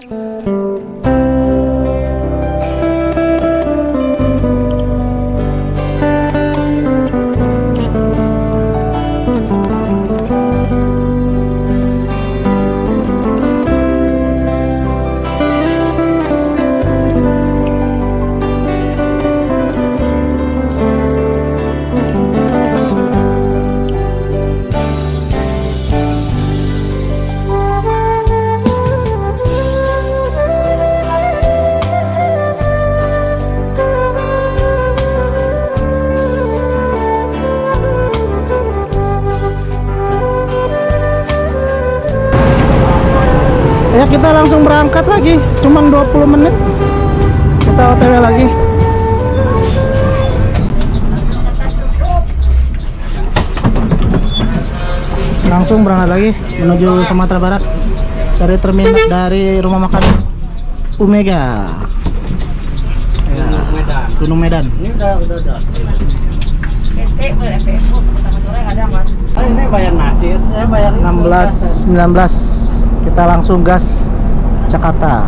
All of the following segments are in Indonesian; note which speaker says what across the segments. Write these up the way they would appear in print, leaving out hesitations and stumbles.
Speaker 1: Ya kita langsung berangkat lagi, cuma 20 menit kita OTW lagi. Langsung berangkat lagi menuju Sumatera Barat dari terminal, dari rumah makan Umega ya, Gunung Medan.
Speaker 2: Ini udah ada.
Speaker 1: Oh,
Speaker 2: ini bayar nasir, saya bayar
Speaker 1: 16 19 kita langsung gas Jakarta.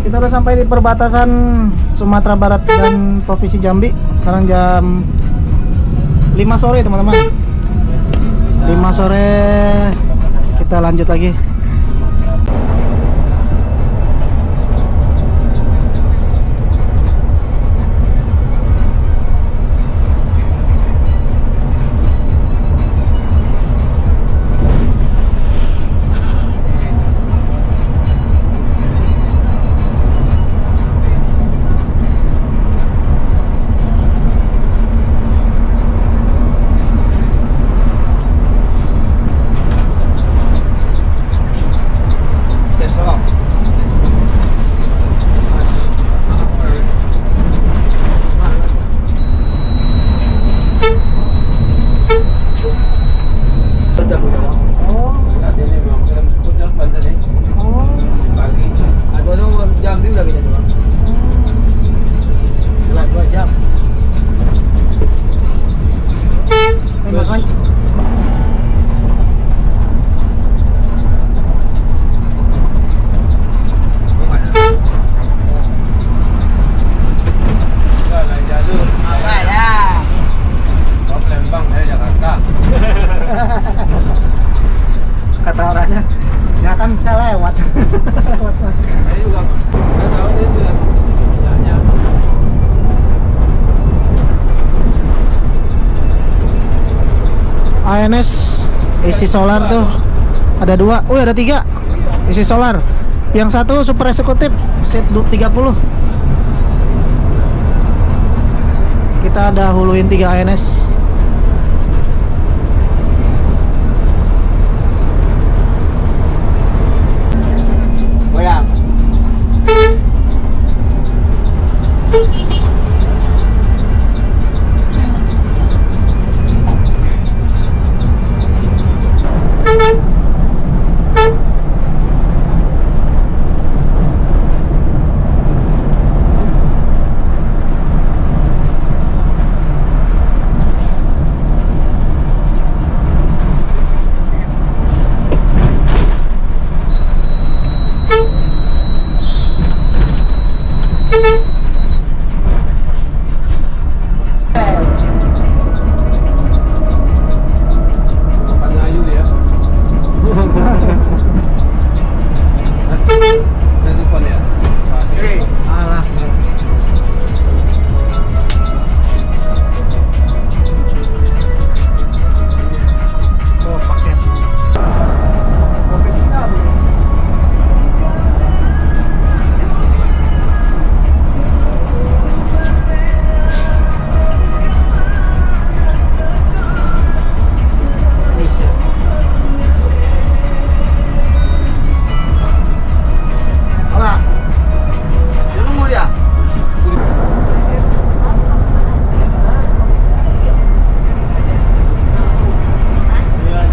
Speaker 1: Kita udah sampai di perbatasan Sumatera Barat dan Provinsi Jambi. Sekarang jam 5 sore teman-teman. 5 sore kita lanjut lagi. Kata orangnya, ya kan saya lewat.
Speaker 2: Saya juga nggak tahu itu ya.
Speaker 1: ANS isi solar tuh ada 2, oh ada 3 isi solar. Yang satu super eksekutif set 30. Kita dahuluin 3 ANS.
Speaker 2: Panayu ya. Telepon ya.
Speaker 1: Alah. Oh, paket. Hola. Yo no moría.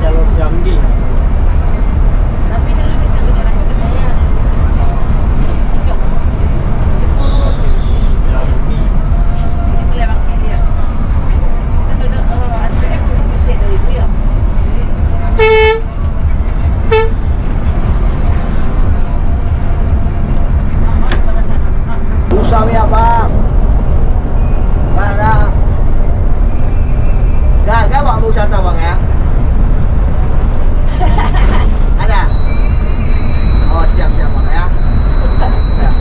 Speaker 1: Jalur Jambi. Usami apa? Mana? Gak bang wisata bang ya? Ada? Oh siap-siap bang ya? Ya.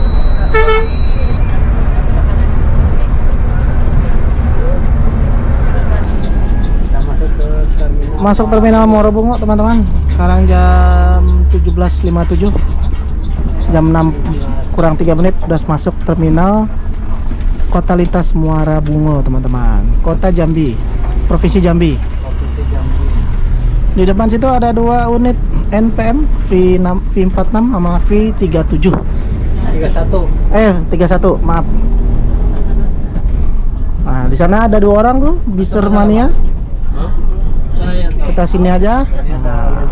Speaker 1: Masuk terminal Morobungo teman-teman. Sekarang jam 17.57. Jam 6 kurang 3 menit udah masuk terminal Kota Lintas Muara Bungo teman-teman. Kota Jambi, Provinsi Jambi. Di depan situ ada 2 unit NPM V46 sama V37. 31, maaf. Nah, di sana ada 2 orang tuh, Biser Mania. Kita sini aja. Nah,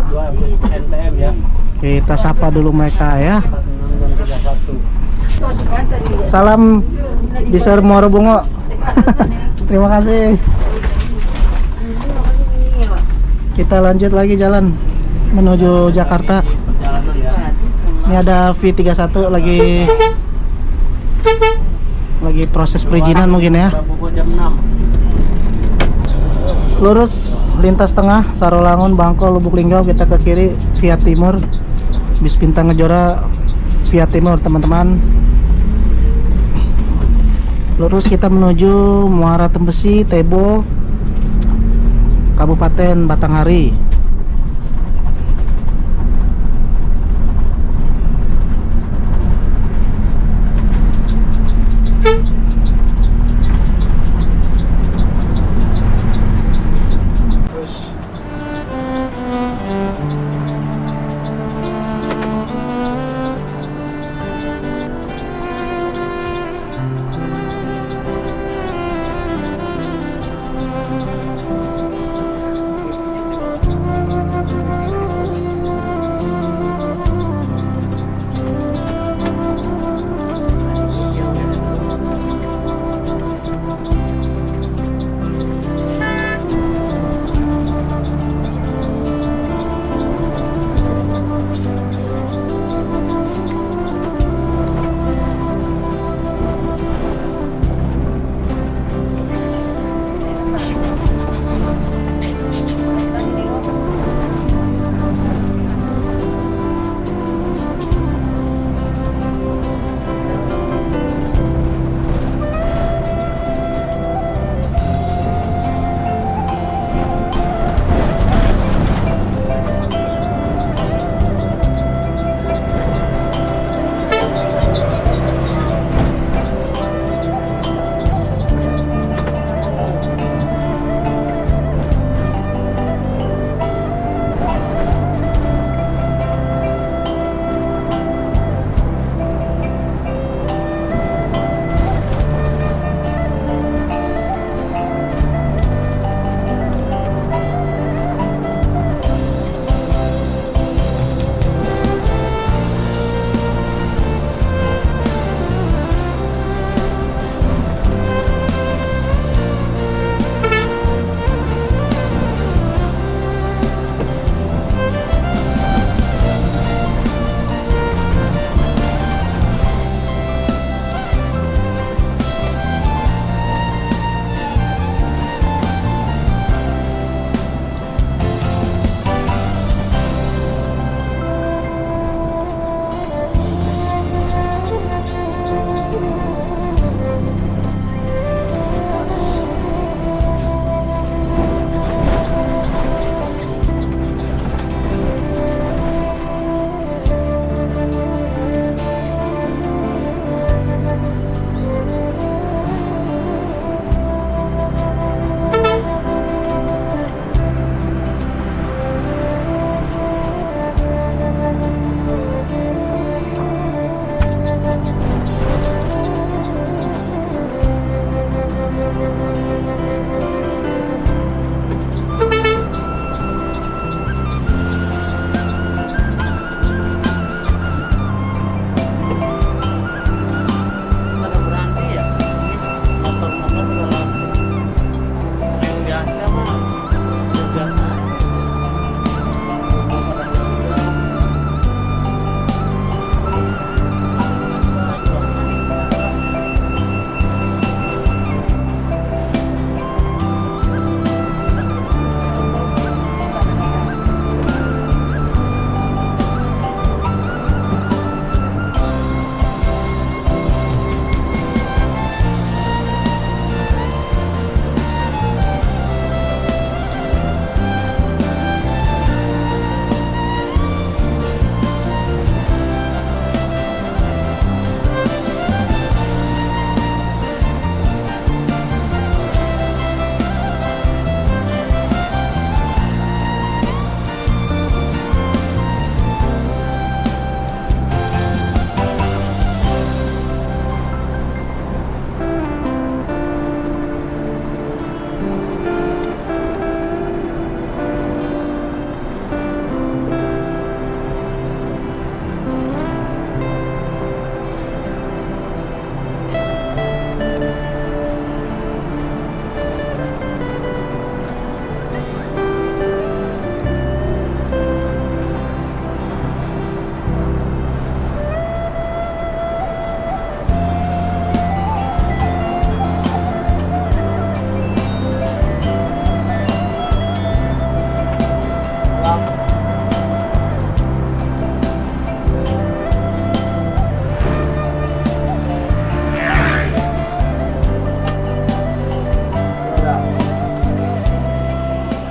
Speaker 2: NPM ya.
Speaker 1: kita sapa dulu mereka ya. Salam Biser Morobungo. Terima kasih. Kita lanjut lagi jalan menuju Jakarta. Ini ada V31 lagi proses perizinan mungkin ya. Lurus lintas tengah Sarolangun, Bangkol, Lubuk Linggau. Kita ke kiri via timur Bis Bintang Kejora via timur teman-teman. Lurus kita menuju Muara Tembesi, Tebo, Kabupaten Batanghari.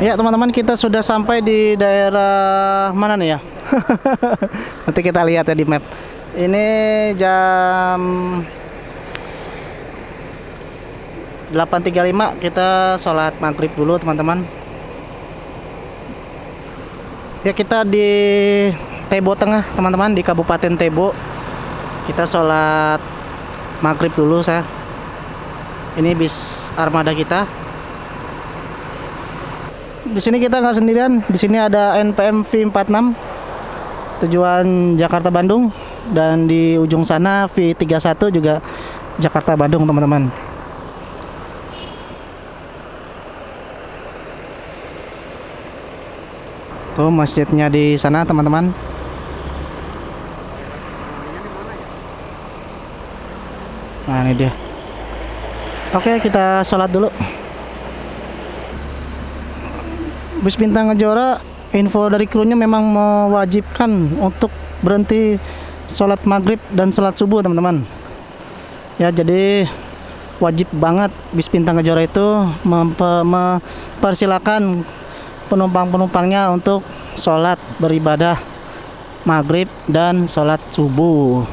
Speaker 1: Ya teman-teman, kita sudah sampai di daerah mana nih ya? Nanti kita lihat ya di map. Ini jam 8.35, kita sholat maghrib dulu teman-teman. Ya, kita di Tebo Tengah teman-teman, di Kabupaten Tebo. Kita sholat maghrib dulu saya. Ini bis armada kita. Di sini kita nggak sendirian. Di sini ada NPM V46 tujuan Jakarta Bandung, dan di ujung sana V31 juga Jakarta Bandung teman-teman. Tuh masjidnya di sana teman-teman. Nah ini dia. Oke, kita sholat dulu. Bus Bintang Kejora, info dari krunya memang mewajibkan untuk berhenti sholat maghrib dan sholat subuh teman-teman. Ya, jadi wajib banget Bus Bintang Kejora itu mempersilahkan penumpang-penumpangnya untuk sholat beribadah maghrib dan sholat subuh.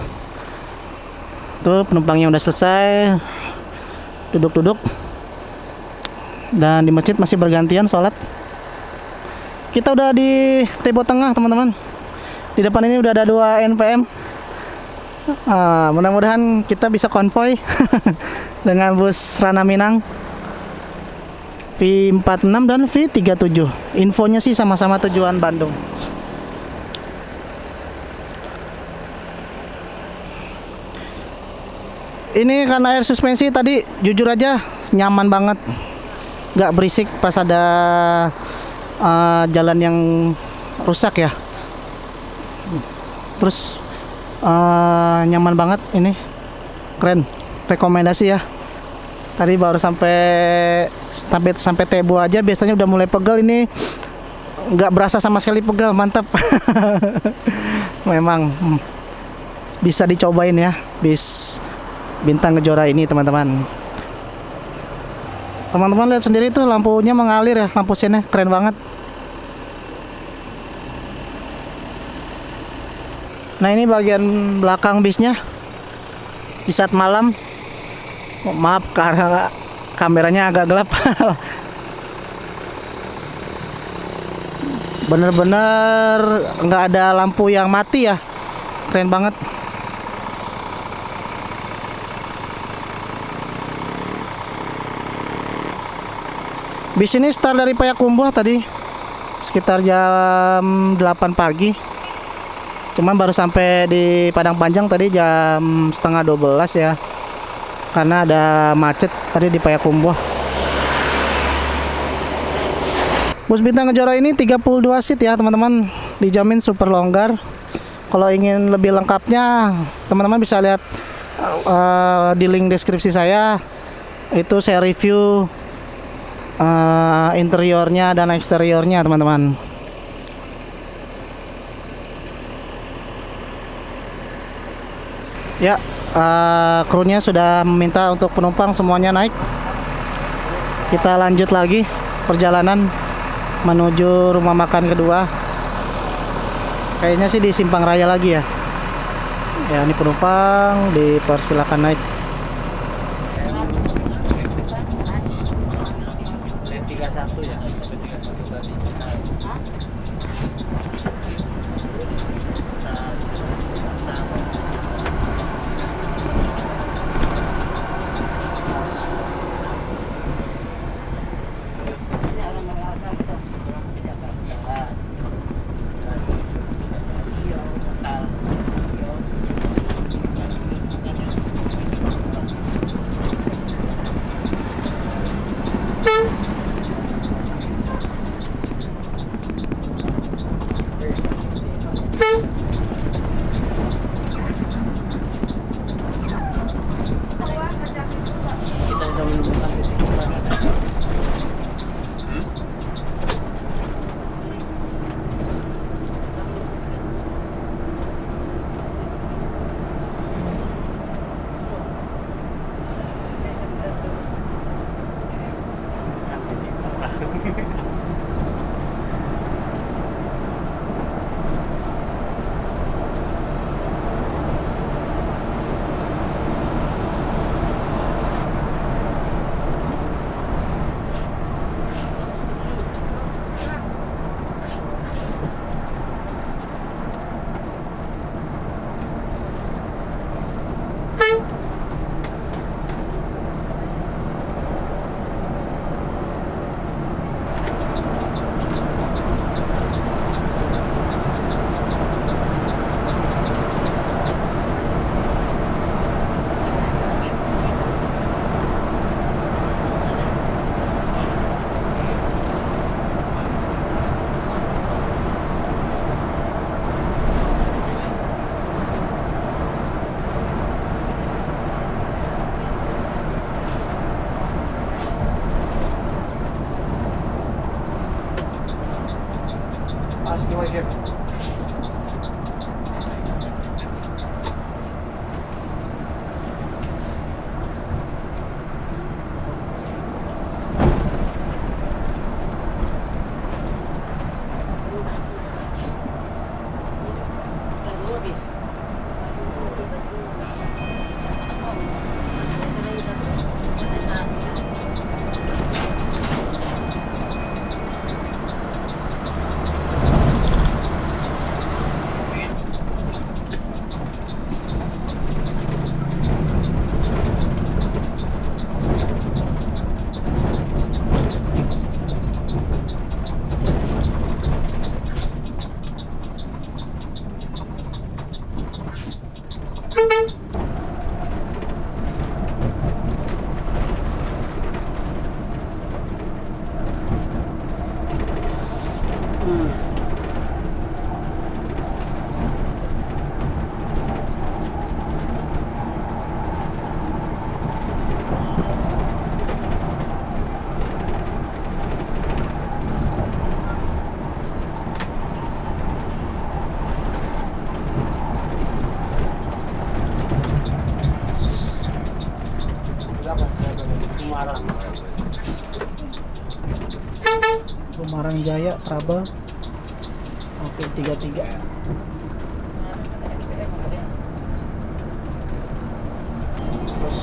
Speaker 1: Tuh penumpangnya udah selesai duduk-duduk, dan di masjid masih bergantian sholat. Kita udah di Tebo Tengah teman-teman. Di depan ini udah ada 2 NPM. Mudah-mudahan kita bisa konvoy dengan bus Rana Minang V46 dan V37. Infonya sih sama-sama tujuan Bandung. Ini karena air suspensi tadi jujur aja nyaman banget, nggak berisik pas ada jalan yang rusak ya. Terus nyaman banget, ini keren, rekomendasi ya. Tadi baru sampai Tebo aja biasanya udah mulai pegel, ini nggak berasa sama sekali pegel, mantap. Memang bisa dicobain ya bis Bintang Kejora ini teman-teman. Teman-teman lihat sendiri tuh lampunya mengalir ya, lampu sinnya keren banget. Nah ini bagian belakang bisnya di saat malam. Oh, maaf karena kameranya agak gelap. Bener-bener nggak ada lampu yang mati ya, keren banget. Bis ini start dari Payakumbuh tadi sekitar jam 8 pagi. Cuman baru sampai di Padang Panjang tadi jam setengah 12 ya. Karena ada macet tadi di Payakumbuh. Bus Bintang Kejora ini 32 seat ya teman-teman. Dijamin super longgar. Kalau ingin lebih lengkapnya, teman-teman bisa lihat di link deskripsi saya. Itu saya review interiornya dan eksteriornya teman-teman. Ya, krunya sudah meminta untuk penumpang semuanya naik. Kita lanjut lagi perjalanan menuju rumah makan kedua. Kayaknya sih di Simpang Raya lagi ya. Ya, ini penumpang dipersilakan naik.
Speaker 3: Semarang.
Speaker 1: Bumarang Jaya Trouble. Oke, 33. Terus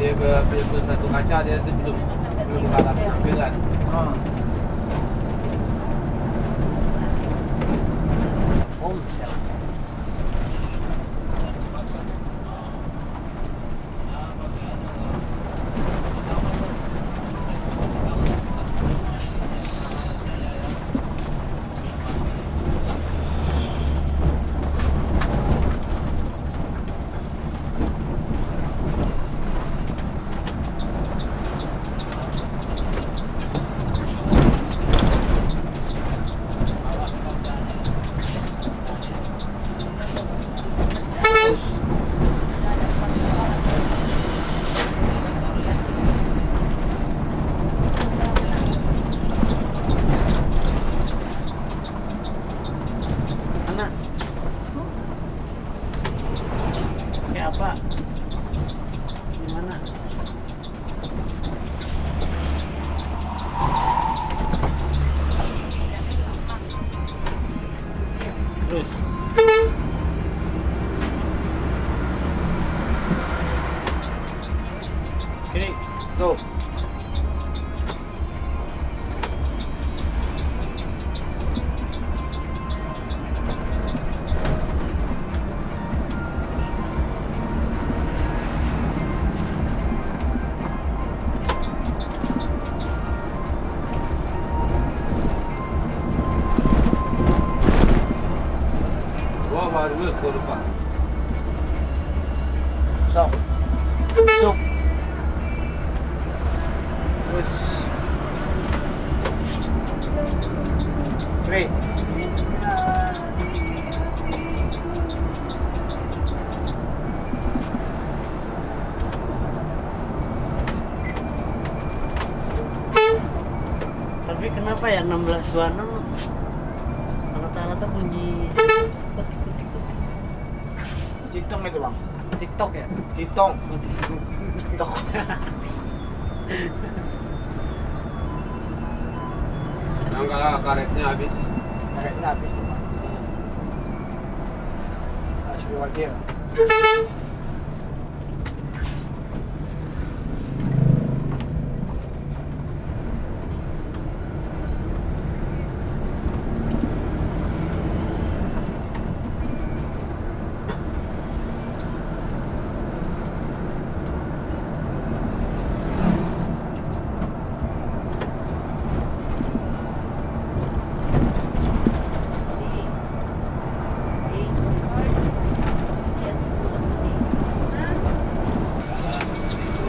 Speaker 2: Dia beli satu kaca dia tu belum kalah tampilan.
Speaker 1: ah,
Speaker 3: Om. Anak. Kayak apa? Gimana? Terus. Kiri.
Speaker 1: tuh.
Speaker 2: Wah, bagus gua lupa.
Speaker 1: Sok. Sok. Terus. Oke.
Speaker 3: Tapi kenapa ya 1626 rata-rata bunyi ikut.
Speaker 1: Titong itu bang.
Speaker 3: TikTok ya?
Speaker 1: Titong. Tok.
Speaker 2: Yang karetnya habis.
Speaker 1: Karetnya habis tuh bang. Harus keluar.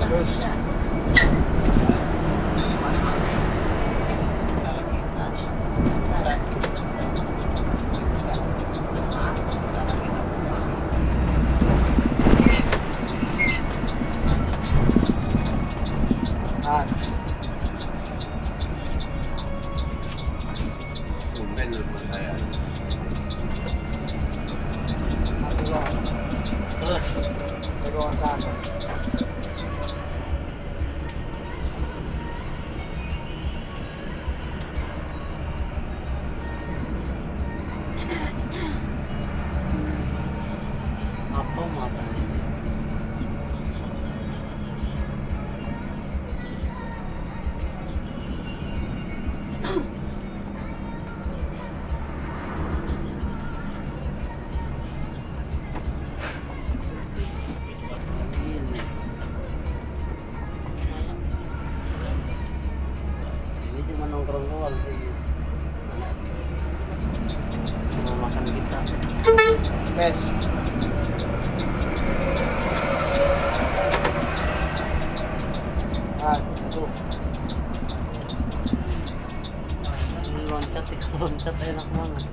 Speaker 1: Terus. Ah,
Speaker 2: Tumben rumah saya.
Speaker 1: masih bang.
Speaker 3: Terus.
Speaker 1: Pegangan tangan.
Speaker 3: Apa matanya? Ini cuma nongkrong doang sih. Cuma makan kita.
Speaker 1: Mes. Ah, itu.
Speaker 3: ketika loncat enak banget.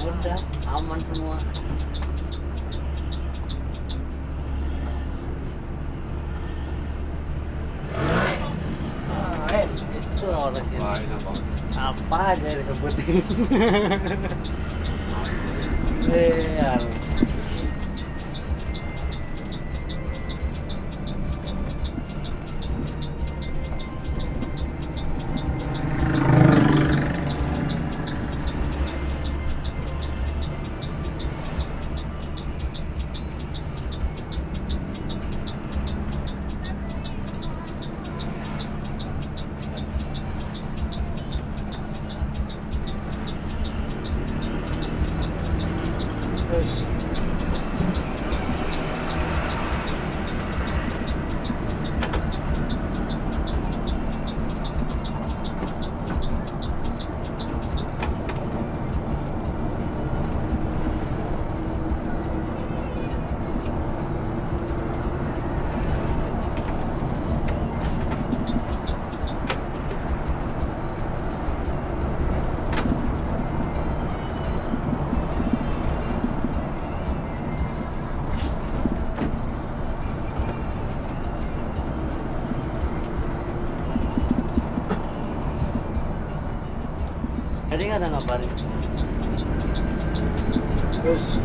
Speaker 3: Udah aman semua. Itu orang ini.
Speaker 2: Wah, enak banget.
Speaker 3: Apa aja disebutin. Ya.
Speaker 1: Guys.
Speaker 3: Jadi nggak ada ngabarin.
Speaker 1: Terus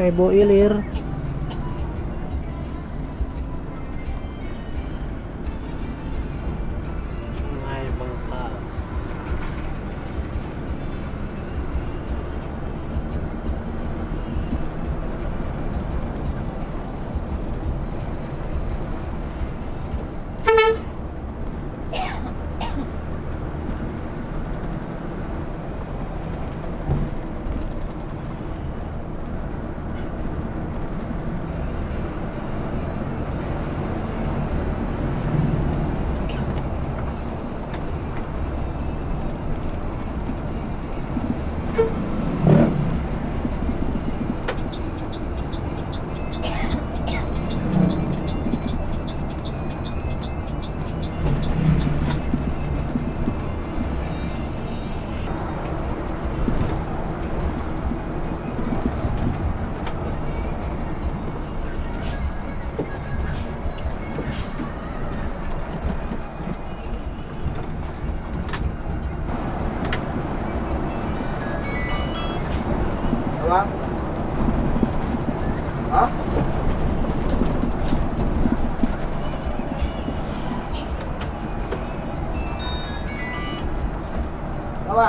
Speaker 1: Ibu Ilir.
Speaker 3: Sungai Bengkal.
Speaker 1: Apa? Hah? Apa?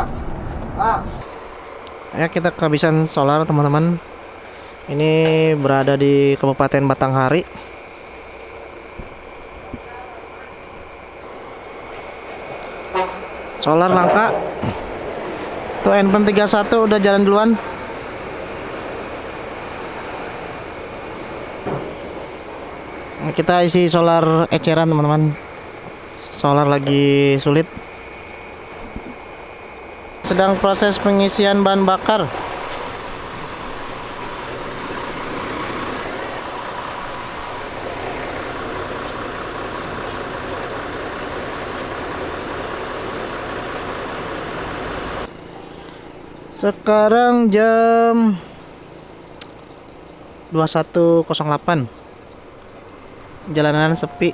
Speaker 1: Ah. Ya, kita kehabisan solar, teman-teman. Ini berada di Kabupaten Batanghari. Solar langka. Tuh N-Pen 31 udah jalan duluan. Kita isi solar eceran, teman-teman. Solar lagi sulit. Sedang proses pengisian bahan bakar. Sekarang jam 21.08. Jalanan sepi.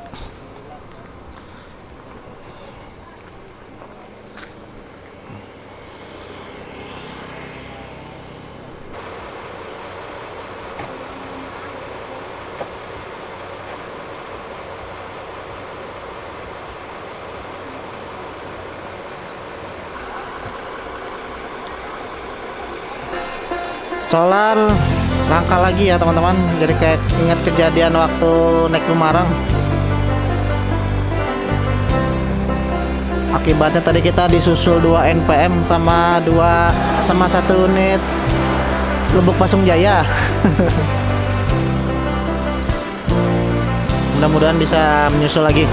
Speaker 1: Solar langka lagi ya, teman-teman. Jadi kayak ingat kejadian waktu naik Bumarang. Akibatnya tadi kita disusul 2 NPM sama 1 unit Lubuk Pasung Jaya. Mudah-mudahan bisa menyusul lagi.